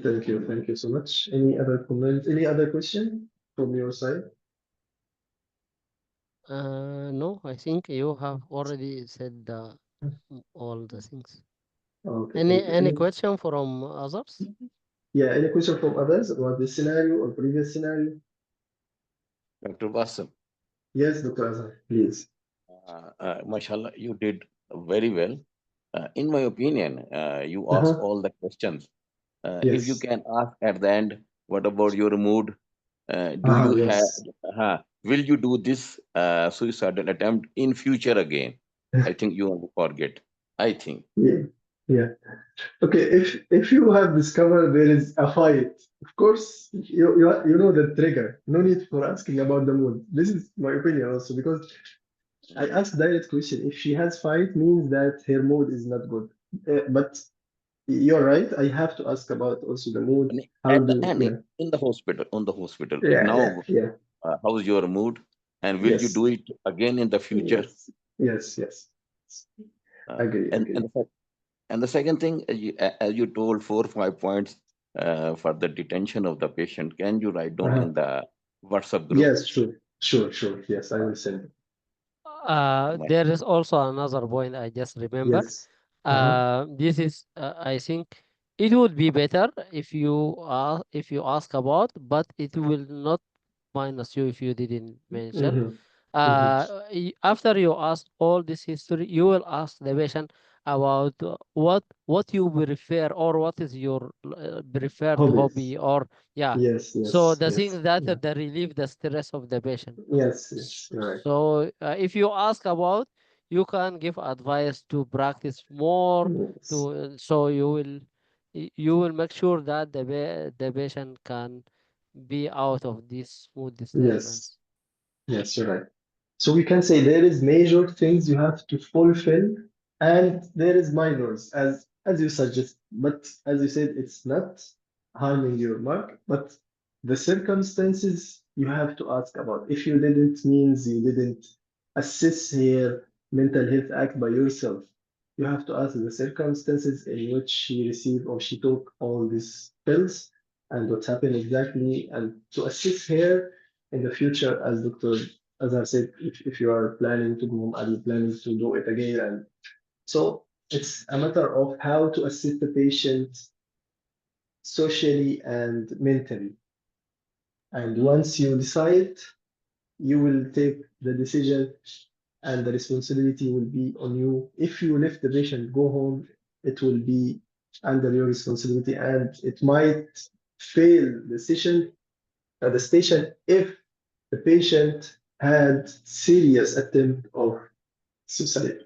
Thank you so much. Any other comment, any other question from your side? No, I think you have already said all the things. Okay, Any thank you. any question from others? Yeah, any question from others about this scenario or previous scenario? Dr. Basim, Yes, Dr. Azhar, please. mashallah, you did very well. In my opinion, you asked Uh-huh. all the questions. If you Yes. can ask at the end, what about your mood? Do Uh-huh, you have, yes. will you do this suicidal attempt in future again? I think you want to forget. I think. Yeah. Yeah. Okay, if you have discovered there is a fight, of course you know the trigger. No need for asking about the mood. This is my opinion also because I asked direct question. If she has fight, means that her mood is not good. But you're right. I have to ask about also the mood. And How at the do end, yeah in the hospital, on the hospital, yeah now, yeah how's your mood? And will you yes do it again in the future? yes yes. Uh, Agree and, and agree. the And the second thing, as you told, 4 or 5 points for the detention of the patient. Can you write down Uh-huh. in the WhatsApp group? Yes, sure. Yes, I will send. My, There is also another point I just remembered. Yes. Uh-huh. This is, I think, it would be better if you ask about, but it will not minus you if you didn't mention. Mm-hmm. Mm-hmm. After you ask all this history, you will ask the patient about what you prefer or what is your preferred Hobbies. hobby or yeah. Yes, So yes, the yes. things that Yeah. relieve the stress of the patient. Yes, you're right. So if you ask about, you can give advice to practice more. Yes. To so you will make sure that the patient can be out of this mood Yes. disturbance. Yes, you're right. So we can say there is major things you have to fulfill, and there is minors, as you suggest. But as you said, it's not harming your mark, but the circumstances you have to ask about. If you didn't, means you didn't assess her mental health act by yourself. You have to ask the circumstances in which she received or she took all these pills and what happened exactly, and to assist her in the future, as I said, if you are planning to go home, are you planning to do it again? And so it's a matter of how to assist the patient socially and mentally. And once you decide, you will take the decision and the responsibility will be on you. If you let the patient go home, it will be under your responsibility and it might fail the station if the patient had serious attempt of suicide.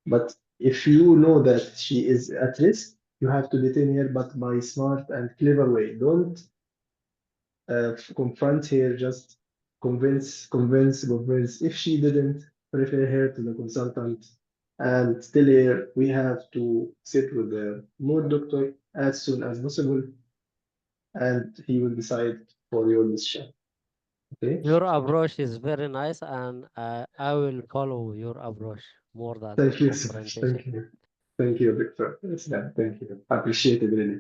But if you know that she is at risk, you have to detain her, but by smart and clever way. Don't confront her, just convince. If she didn't, refer her to the consultant. And still here, we have to sit with the mood doctor as soon as possible, and he will decide for your decision. Okay? Your approach is very nice, and I will follow your approach more than Thank you so much. confrontation. Thank you. Thank you, Victor. Islam. Thank you. I appreciate it really.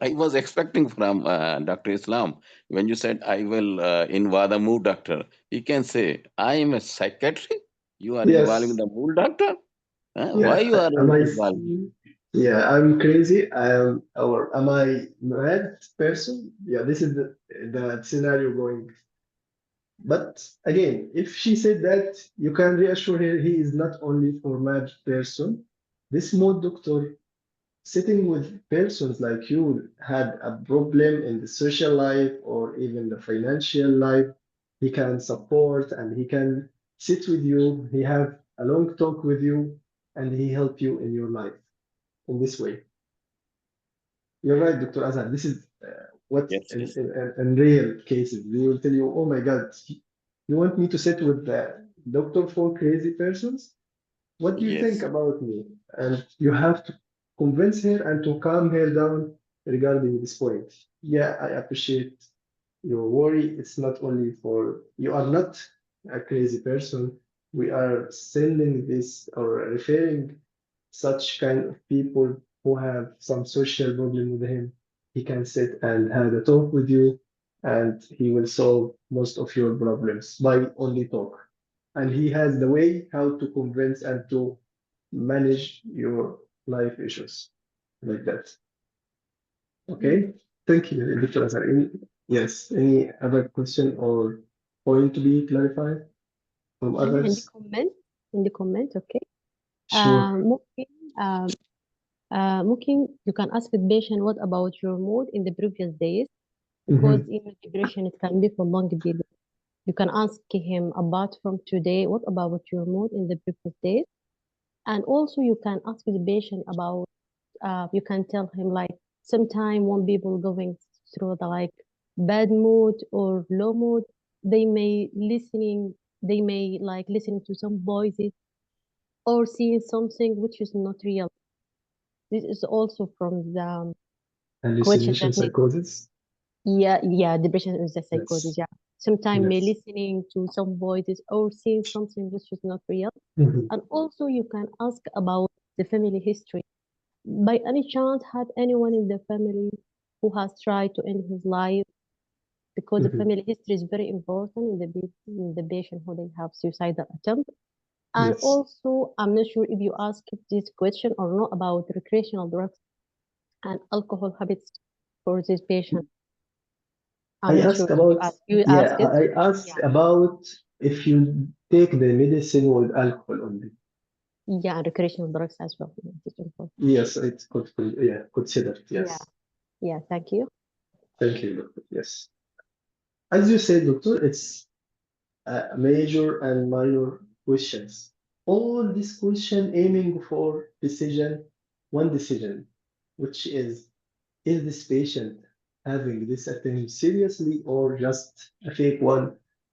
I was expecting from Dr. Islam when you said I will involve the mood doctor. He can say, I am a psychiatrist. You are involving Yes. the mood doctor. Why Yeah. you are Am I? involving? Yeah, I'm crazy. Or am I mad person? Yeah, this is the scenario going. But again, if she said that, you can reassure her he is not only for mad person. This mood doctor sitting with persons like you had a problem in the social life or even the financial life, he can support and he can sit with you. He have a long talk with you and he help you in your life in this way. You're right, Dr. Azhar. This is what Yes, yes, in real cases, they will tell you, oh my God, you want me to sit with the doctor for crazy persons? What do you think yes. about me? And you have to convince her and to calm her down regarding this point. Yeah, I appreciate your worry. It's not only for you are not a crazy person. We are sending this or referring such kind of people who have some social problem with him. He can sit and have a talk with you, and he will solve most of your problems by only talk. And he has the way how to convince and to manage your life issues like that. Okay, thank you, Dr. Azhar. Yes, any other question or point to be clarified from In the others? comment, okay. Sure. ممكن ممكن you can ask the patient what about your mood in the previous days because Mhm, in depression it can be for long period. You can ask him apart from today, what about your mood in the previous days? And also you can ask the patient about you can tell him like sometime when people going through the like bad mood or low mood, they may like listening to some voices or seeing something which is not real. This is also from the question hallucination that need. psychosis. Yeah, depression is the psychosis. Yes, Yeah, sometimes may yes. listening to some voices or seeing something which is not real. Mhm, And also you can ask about the family history. By any chance, had anyone in the family who has tried to end his life? Because the mhm. family history is very important in in the patient who they have suicidal attempt. And Yes. also, I'm not sure if you asked this question or not about recreational drugs and alcohol habits for this patient. I'm I not sure asked if you about, asked. You yeah, asked it? I asked Yeah. about if you take the medicine with alcohol only. Yeah, and recreational drugs as well. Yeah, it's important. Yes, it could be, yeah, considered. Yeah. Yes. Yeah, thank you. Thank you, doctor. Yes. As you said, doctor, it's major and minor questions. All these questions aiming for decision, one decision, which is this patient having this attempt seriously or just a fake one,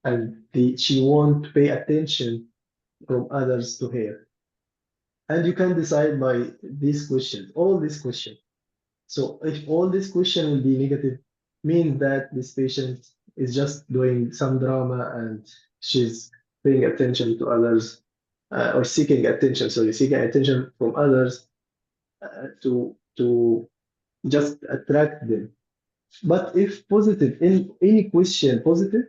and she won't pay attention from others to her. And you can decide by these questions, all these questions. So if all these questions will be negative, means that this patient is just doing some drama and she's paying attention to others or seeking attention, sorry, seeking attention from others to just attract them. But if positive, in any question positive,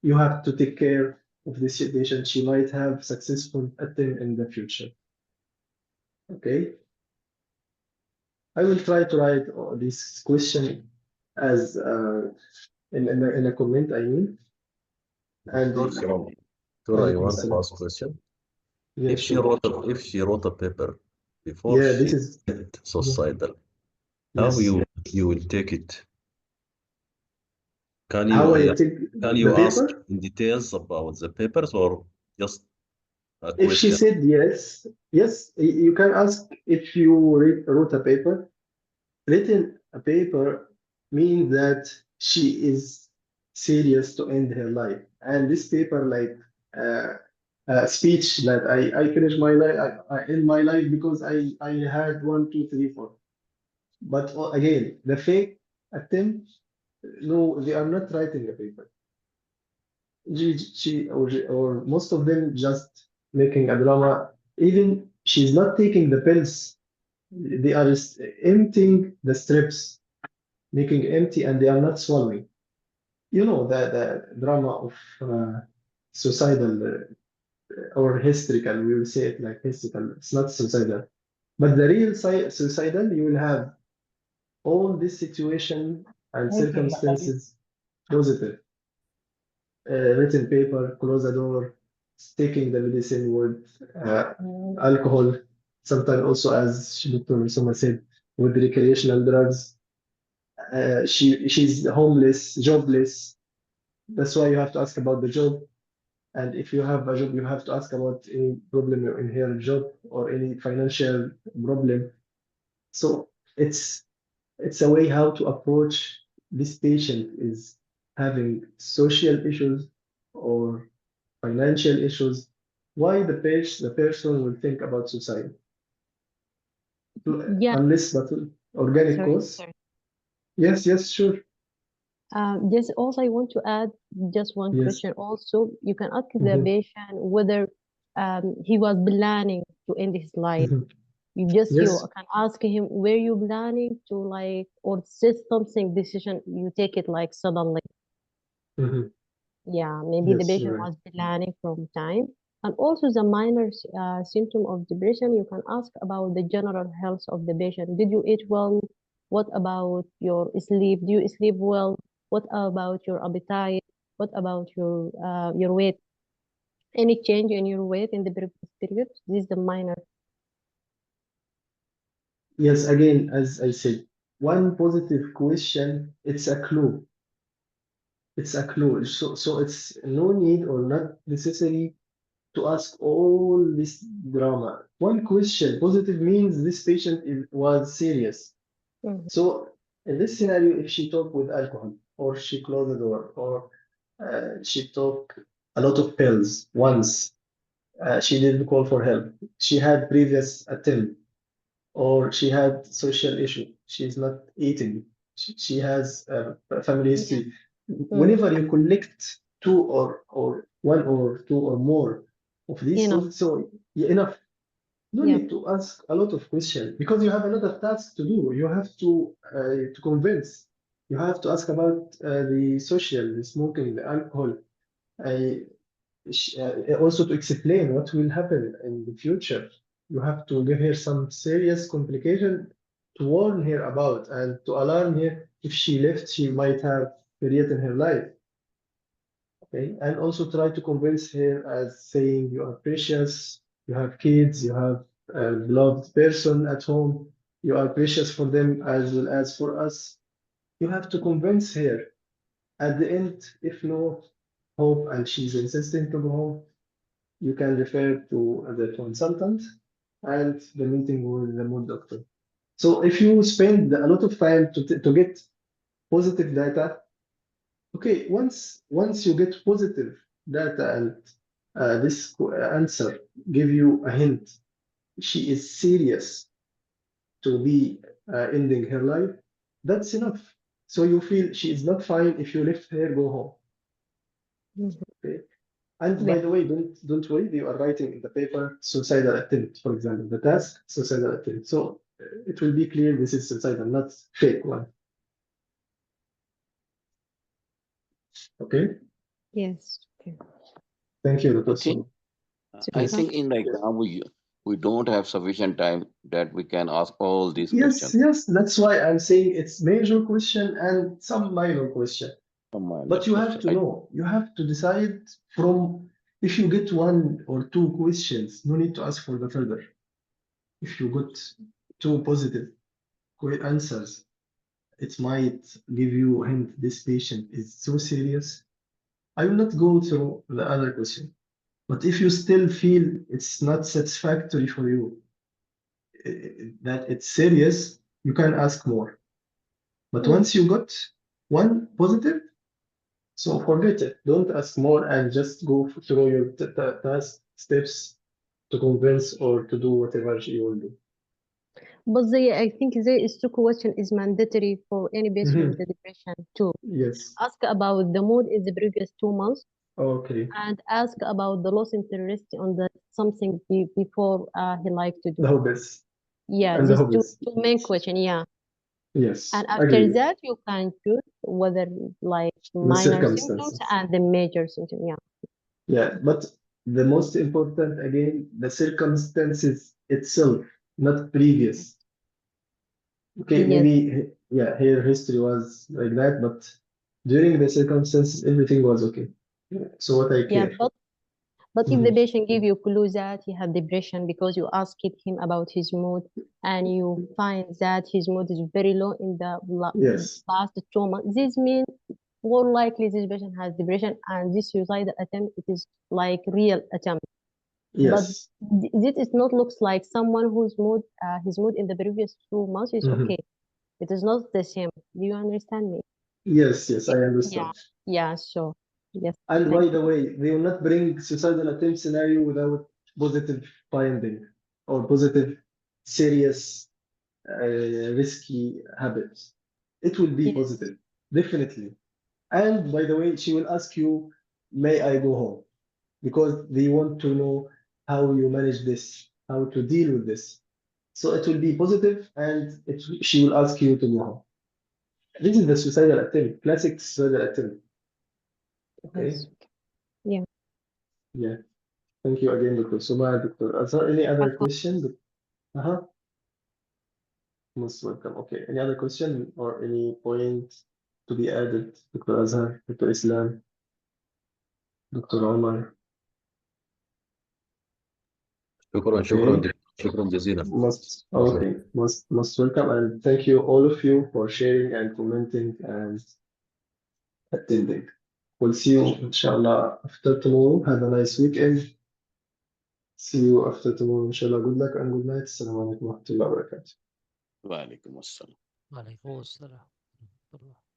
you have to take care of this patient. She might have successful attempt in the future. Okay. I will try to write this question as in a comment, I mean, and Doctor, I alaikum want to salam. ask question. Yeah, sure. If she wrote a paper before Yeah, this she is went suicidal, how yes. you will take it? Can you How I uh, take can the you ask paper? in details about the papers or just a If she question? said yes, yes, you can ask if you wrote a paper. Written a paper means that she is serious to end her life, and this paper like uh, speech that I finished my life in my life because I had 1, 2, 3, 4. But again, the fake attempt, no, they are not writing a paper. Or most of them just making a drama. Even she's not taking the pills. They are just emptying the strips, making empty, and they are not swallowing. You know the drama of suicidal or hysterical. We will say it like hysterical. It's not suicidal, but the real suicidal, you will have all this situation and circumstances positive. Written paper, close the door, taking the medicine with alcohol, sometimes also, as Dr. Soma said, with recreational drugs. She's homeless, jobless. That's why you have to ask about the job. And if you have a job, you have to ask about any problem in her job or any financial problem. So it's a way how to approach this patient is having social issues or financial issues. Why the person will think about suicide? Yeah, Unless but organic sorry. cause. Yes, sure. Just also, I want to add just one Yes. question. Also, you can ask the Mhm, patient whether he was planning to end his life. mhm. You Yes. can ask him, were you planning to like, or say something decision you take it like suddenly. Mhm. Yeah, maybe the Yes, patient you're right. was planning from time. And also the minor symptom of depression, you can ask about the general health of the patient. Did you eat well? What about your sleep? Do you sleep well? What about your appetite? What about your weight? Any change in your weight in the previous period? This is the minor. Yes, again, as I said, one positive question, it's a clue. It's a clue. So it's no need or not necessary to ask all this drama. One question, positive means this patient was serious. Mhm. So in this scenario, if she talked with alcohol, or she closed the door, or she took a lot of pills once, she didn't call for help. She had previous attempt, or she had social issue. She's not eating. She has a family Yeah. history. Mm. Whenever you collect two or one or two or more of these Enough. sources, so enough. No Yeah. need to ask a lot of questions because you have another task to do. You have to convince. You have to ask about the social, the smoking, the alcohol. I, Also to explain what will happen in the future. You have to give her some serious complication to warn her about and to alarm her if she left, she might have period in her life. Okay, and also try to convince her as saying you are precious, you have kids, you have a beloved person at home, you are precious for them as well as for us. You have to convince her. At the end, if no hope and she's insisting to go home, you can refer to the consultant and the meeting with the mood doctor. So if you spend a lot of time to get positive data, okay, once you get positive data and this answer give you a hint, she is serious to be ending her life, that's enough. So you feel she is not fine if you let her go home. Mhm. Okay. And Yeah. by the way, don't worry, you are writing in the paper suicidal attempt, for example, the task suicidal attempt. So it will be clear this is suicidal, not fake one. Okay. Yes. Okay. Thank you, I Dr. think Sonu. I Yes. think in the exam we don't have sufficient time that we can ask all these Yes, questions. yes, that's why I'm saying it's major question and some minor question. From my But you have question, to know, you have to decide from if you get one or two questions, no need to ask for the further. If you got two positive answers, it might give you a hint this patient is so serious. I will not go through the other question. But if you still feel it's not satisfactory for you, that it's serious, you can ask more. But Mm. once you got one positive, so forget it. Don't ask more and just go through your task steps to convince or to do whatever she will do. But I think this two question is mandatory for any patient with the depression too. Yes. Ask about the mood in the previous 2 months, Okay. and ask about the loss interest on the something before he liked to do. The hobbies. Yeah, And the these two, hobbies. two main question. Yeah, Yes. and after Agree. that you can choose whether like The minor symptoms circumstances. and the major symptom. Yeah. Yeah, but the most important again, the circumstances itself, not previous. Okay, Yes. maybe yeah, her history was like that, but during the circumstances, everything was okay. So what I Yeah, care. but if the patient give you clue that he have depression because you asked him about his mood and you find that his mood is very low in the Yes, last 2 months, this means more likely this patient has depression and this suicidal attempt it is like real attempt. But yes, this is not looks like someone whose mood his mood in the previous 2 months is mhm. okay. It is not the same. Do you understand me? Yes, I Yeah, understand. yeah, sure. Yes, And thank by the way, they will not bring suicidal attempt scenario without positive finding or positive, serious, risky habits. It will be you. Yes, positive, definitely. And by the way, she will ask you, may I go home? Because they want to know how you manage this, how to deal with this. So it will be positive and she will ask you to go home. This is the suicidal attempt, classic suicidal attempt. Okay. yes. Yeah. Yeah. Thank you again, Dr. Suma, Dr. Azhar. Any other Welcome. question? Uh-huh. Most welcome. Okay. Any other question or any point to be added, Dr. Azhar, Dr. Islam, Dr. Omar? شكرا Okay. شكرا جزيلا. Most welcome, and thank you all of you for sharing and commenting and attending. We'll see you, inshallah, after tomorrow. Have a nice weekend. See you after tomorrow, inshallah. Good luck and good night. Assalamu alaikum wa rahmatullahi wa barakatuh. Wa alaikum assalam. وعليكم السلام ورحمة الله.